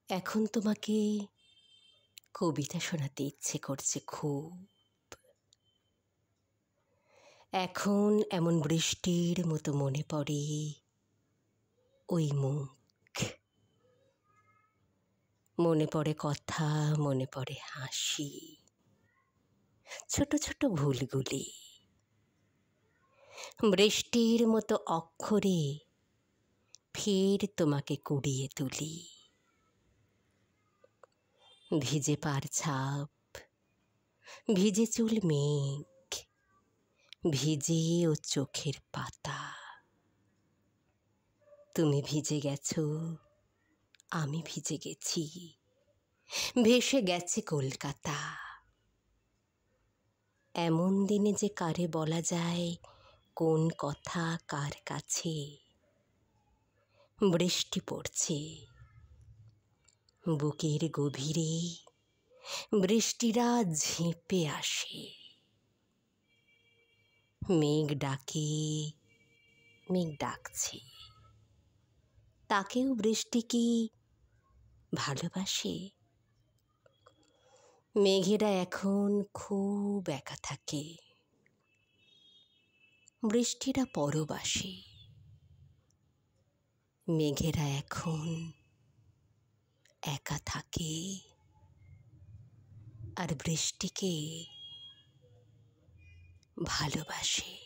এখন তোমাকে কবিতা শোনাতে ইচ্ছে করছে খুব। এখন এমন বৃষ্টির মতো মনে পড়ে ওই মুখ, মনে পড়ে কথা, মনে পড়ে হাসি, ছোট ছোট ভুলগুলি। বৃষ্টির মতো অক্ষরে ফের তোমাকে কুড়িয়ে তুলি। ভিজে পার ছাপ, ভিজে চুল মেঘ, ভিজে ও চোখের পাতা। তুমি ভিজে গেছো, আমি ভিজে গেছি, ভেসে গেছে কলকাতা। এমন দিনে যে কারে বলা যায় কোন কথা কার কাছে। বৃষ্টি পড়ছে বুকের গভীরে, বৃষ্টিরা ঝেঁপে আসে। মেঘ ডাকে, মেঘ ডাকছে, তাকেও বৃষ্টি কি ভালোবাসে? মেঘেরা এখন খুব একা থাকে, বৃষ্টিরা পরবাসে। মেঘেরা এখন একা থাকে আর বৃষ্টিকে ভালোবাসে।